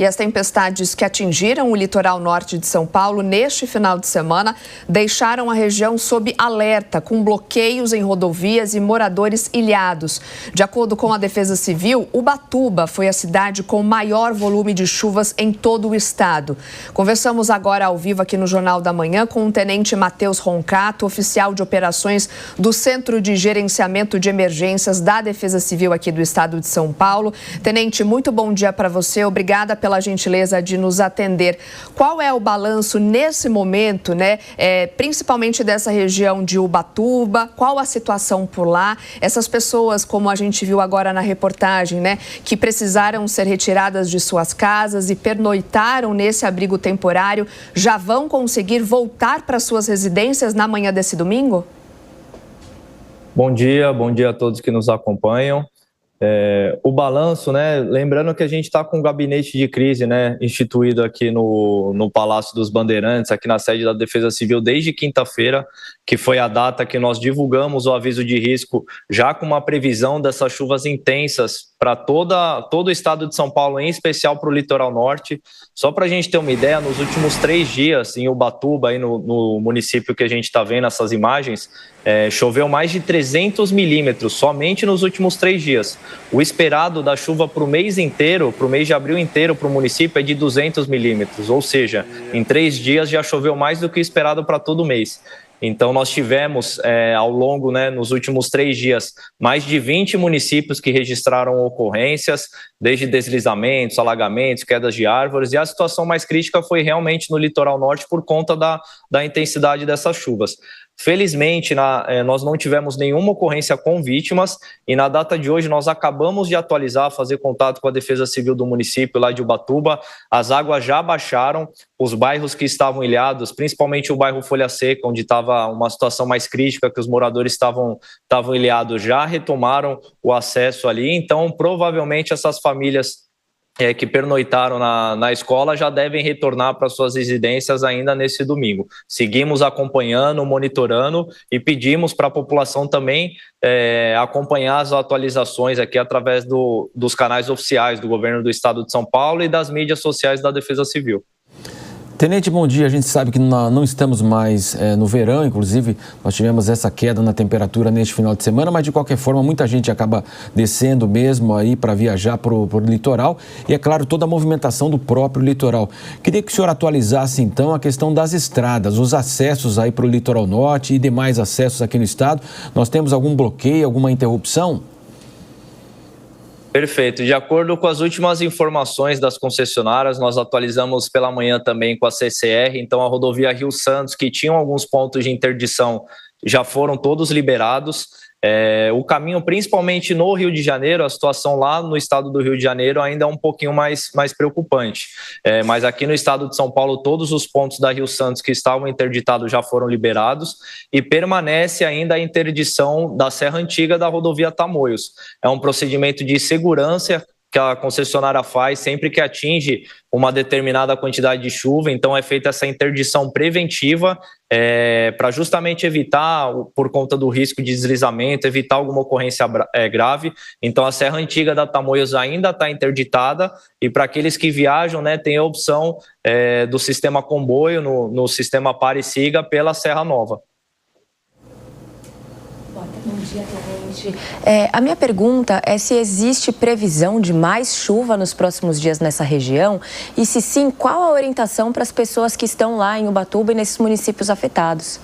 E as tempestades que atingiram o litoral norte de São Paulo neste final de semana deixaram a região sob alerta, com bloqueios em rodovias e moradores ilhados. De acordo com a Defesa Civil, Ubatuba foi a cidade com maior volume de chuvas em todo o estado. Conversamos agora ao vivo aqui no Jornal da Manhã com o tenente Matheus Roncato, oficial de operações do Centro de Gerenciamento de Emergências da Defesa Civil aqui do estado de São Paulo. Tenente, muito bom dia para você. Obrigada pela gentileza de nos atender. Qual é o balanço nesse momento, né? Principalmente dessa região de Ubatuba? Qual a situação por lá? Essas pessoas, como a gente viu agora na reportagem, né, que precisaram ser retiradas de suas casas e pernoitaram nesse abrigo temporário, já vão conseguir voltar para suas residências na manhã desse domingo? Bom dia a todos que nos acompanham. O balanço, né? Lembrando que a gente está com um gabinete de crise, né, instituído aqui no Palácio dos Bandeirantes, aqui na sede da Defesa Civil, desde quinta-feira, que foi a data que nós divulgamos o aviso de risco, já com uma previsão dessas chuvas intensas para todo o estado de São Paulo, em especial para o litoral norte. Só para a gente ter uma ideia, nos últimos 3 dias em Ubatuba, aí no município que a gente está vendo essas imagens, choveu mais de 300 milímetros somente nos últimos 3 dias. O esperado da chuva para o mês inteiro, para o mês de abril inteiro para o município é de 200 milímetros, ou seja, em 3 dias já choveu mais do que o esperado para todo mês. Então, nós tivemos, ao longo, né, nos últimos 3 dias, mais de 20 municípios que registraram ocorrências, desde deslizamentos, alagamentos, quedas de árvores, e a situação mais crítica foi realmente no litoral norte por conta da intensidade dessas chuvas. Felizmente, nós não tivemos nenhuma ocorrência com vítimas e na data de hoje nós acabamos de atualizar, fazer contato com a Defesa Civil do município lá de Ubatuba. As águas já baixaram, os bairros que estavam ilhados, principalmente o bairro Folha Seca, onde estava uma situação mais crítica, que os moradores estavam ilhados, já retomaram o acesso ali. Então, provavelmente essas famílias que pernoitaram na escola já devem retornar para suas residências ainda nesse domingo. Seguimos acompanhando, monitorando e pedimos para a população também acompanhar as atualizações aqui através dos canais oficiais do governo do estado de São Paulo e das mídias sociais da Defesa Civil. Tenente, bom dia. A gente sabe que não estamos mais no verão, inclusive nós tivemos essa queda na temperatura neste final de semana, mas de qualquer forma muita gente acaba descendo mesmo aí para viajar para o litoral e, é claro, toda a movimentação do próprio litoral. Queria que o senhor atualizasse então a questão das estradas, os acessos aí para o litoral norte e demais acessos aqui no estado. Nós temos algum bloqueio, alguma interrupção? Perfeito. De acordo com as últimas informações das concessionárias, nós atualizamos pela manhã também com a CCR, então a rodovia Rio Santos, que tinham alguns pontos de interdição, já foram todos liberados. O caminho, principalmente no Rio de Janeiro, a situação lá no estado do Rio de Janeiro ainda é um pouquinho mais preocupante. Mas aqui no estado de São Paulo, todos os pontos da Rio Santos que estavam interditados já foram liberados e permanece ainda a interdição da Serra Antiga da rodovia Tamoios. É um procedimento de segurança que a concessionária faz sempre que atinge uma determinada quantidade de chuva, então é feita essa interdição preventiva para justamente evitar, por conta do risco de deslizamento, evitar alguma ocorrência grave. Então a Serra Antiga da Tamoios ainda está interditada e para aqueles que viajam, né, tem a opção do sistema comboio no sistema Pare e Siga pela Serra Nova. Bom dia, tenente. A minha pergunta é se existe previsão de mais chuva nos próximos dias nessa região e, se sim, qual a orientação para as pessoas que estão lá em Ubatuba e nesses municípios afetados?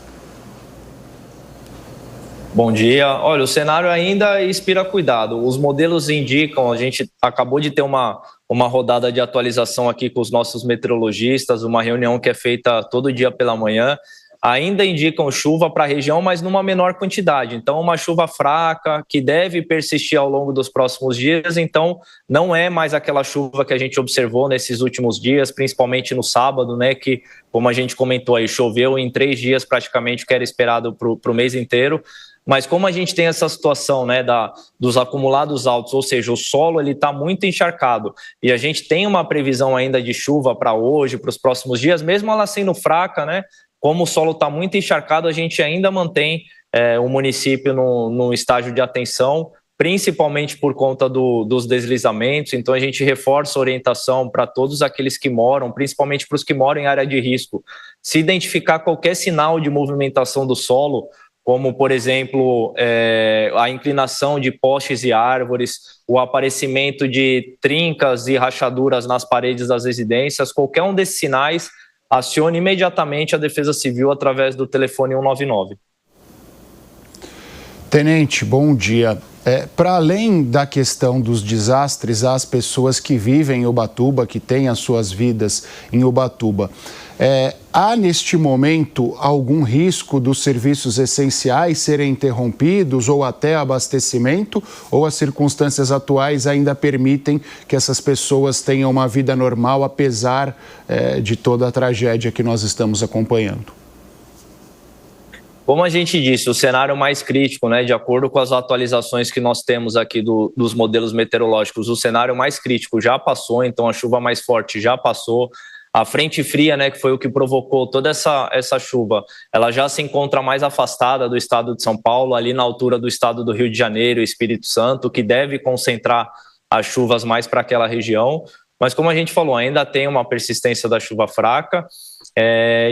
Bom dia. Olha, o cenário ainda inspira cuidado. Os modelos indicam, a gente acabou de ter uma rodada de atualização aqui com os nossos meteorologistas, uma reunião que é feita todo dia pela manhã, ainda indicam chuva para a região, mas numa menor quantidade. Então, uma chuva fraca que deve persistir ao longo dos próximos dias. Então, não é mais aquela chuva que a gente observou nesses últimos dias, principalmente no sábado, né? Que, como a gente comentou aí, choveu em 3 dias praticamente, o que era esperado para o mês inteiro. Mas como a gente tem essa situação, né, dos acumulados altos, ou seja, o solo está muito encharcado e a gente tem uma previsão ainda de chuva para hoje, para os próximos dias, mesmo ela sendo fraca, né? Como o solo está muito encharcado, a gente ainda mantém o município no estágio de atenção principalmente por conta dos deslizamentos. Então, a gente reforça a orientação para todos aqueles que moram, principalmente para os que moram em área de risco. Se identificar qualquer sinal de movimentação do solo, como, por exemplo, a inclinação de postes e árvores, o aparecimento de trincas e rachaduras nas paredes das residências, qualquer um desses sinais, acione imediatamente a Defesa Civil através do telefone 199. Tenente, bom dia. Para além da questão dos desastres, há as pessoas que vivem em Ubatuba, que têm as suas vidas em Ubatuba. Há, neste momento, algum risco dos serviços essenciais serem interrompidos ou até abastecimento? Ou as circunstâncias atuais ainda permitem que essas pessoas tenham uma vida normal, apesar de toda a tragédia que nós estamos acompanhando? Como a gente disse, o cenário mais crítico, né, de acordo com as atualizações que nós temos aqui dos modelos meteorológicos, o cenário mais crítico já passou, então a chuva mais forte já passou. A frente fria, né, que foi o que provocou toda essa chuva, ela já se encontra mais afastada do estado de São Paulo, ali na altura do estado do Rio de Janeiro e Espírito Santo, que deve concentrar as chuvas mais para aquela região. Mas como a gente falou, ainda tem uma persistência da chuva fraca,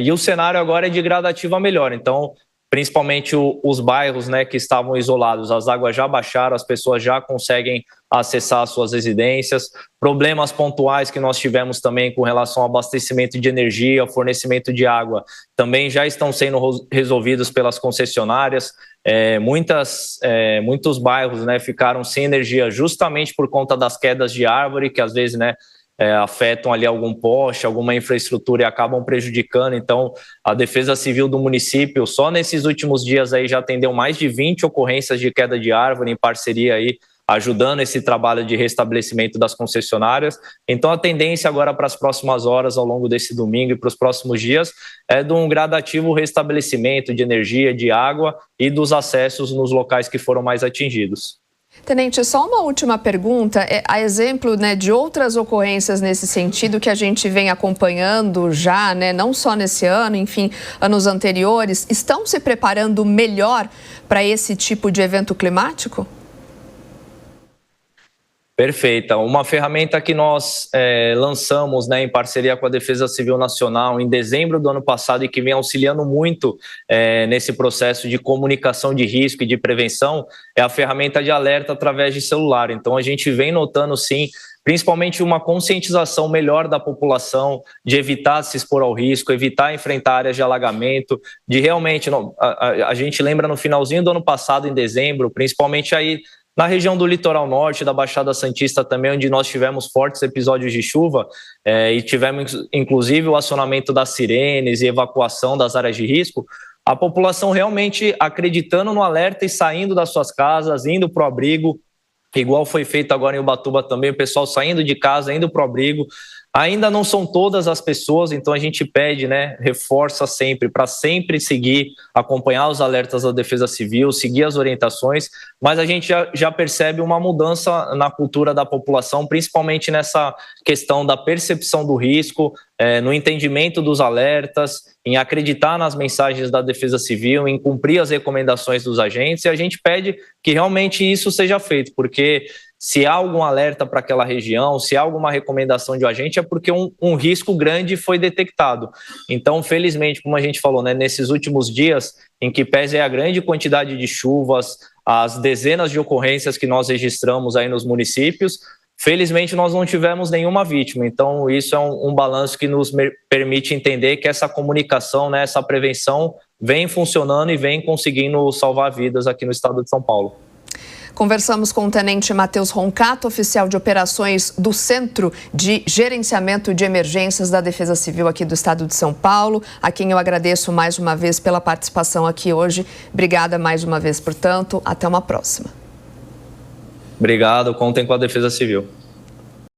e o cenário agora é de gradativa melhor. Então, principalmente os bairros, né, que estavam isolados, as águas já baixaram, as pessoas já conseguem acessar as suas residências. Problemas pontuais que nós tivemos também com relação ao abastecimento de energia, fornecimento de água, também já estão sendo resolvidos pelas concessionárias. Muitos bairros, né, ficaram sem energia justamente por conta das quedas de árvore, que às vezes, né, afetam ali algum poste, alguma infraestrutura e acabam prejudicando. Então, a Defesa Civil do município, só nesses últimos dias aí já atendeu mais de 20 ocorrências de queda de árvore em parceria aí, ajudando esse trabalho de restabelecimento das concessionárias. Então, a tendência agora para as próximas horas, ao longo desse domingo e para os próximos dias, é de um gradativo restabelecimento de energia, de água e dos acessos nos locais que foram mais atingidos. Tenente, só uma última pergunta. A exemplo, né, de outras ocorrências nesse sentido que a gente vem acompanhando já, né, não só nesse ano, enfim, anos anteriores, estão se preparando melhor para esse tipo de evento climático? Perfeita. Uma ferramenta que nós lançamos, né, em parceria com a Defesa Civil Nacional em dezembro do ano passado e que vem auxiliando muito nesse processo de comunicação de risco e de prevenção é a ferramenta de alerta através de celular. Então, a gente vem notando, sim, principalmente uma conscientização melhor da população, de evitar se expor ao risco, evitar enfrentar áreas de alagamento, de realmente... A gente lembra no finalzinho do ano passado, em dezembro, principalmente aí na região do litoral norte, da Baixada Santista também, onde nós tivemos fortes episódios de chuva e tivemos, inclusive, o acionamento das sirenes e evacuação das áreas de risco, a população realmente acreditando no alerta e saindo das suas casas, indo para o abrigo, igual foi feito agora em Ubatuba também, o pessoal saindo de casa, indo para o abrigo. Ainda não são todas as pessoas, então a gente pede, né, reforça sempre, para sempre seguir, acompanhar os alertas da Defesa Civil, seguir as orientações, mas a gente já percebe uma mudança na cultura da população, principalmente nessa questão da percepção do risco, no entendimento dos alertas, em acreditar nas mensagens da Defesa Civil, em cumprir as recomendações dos agentes, e a gente pede que realmente isso seja feito, porque se há algum alerta para aquela região, se há alguma recomendação de um agente, é porque um risco grande foi detectado. Então, felizmente, como a gente falou, né, nesses últimos dias, em que pese a grande quantidade de chuvas, as dezenas de ocorrências que nós registramos aí nos municípios, felizmente nós não tivemos nenhuma vítima. Então, isso é um balanço que nos permite entender que essa comunicação, né, essa prevenção vem funcionando e vem conseguindo salvar vidas aqui no estado de São Paulo. Conversamos com o Tenente Matheus Roncato, oficial de operações do Centro de Gerenciamento de Emergências da Defesa Civil aqui do estado de São Paulo, a quem eu agradeço mais uma vez pela participação aqui hoje. Obrigada mais uma vez, portanto. Até uma próxima. Obrigado, contem com a Defesa Civil.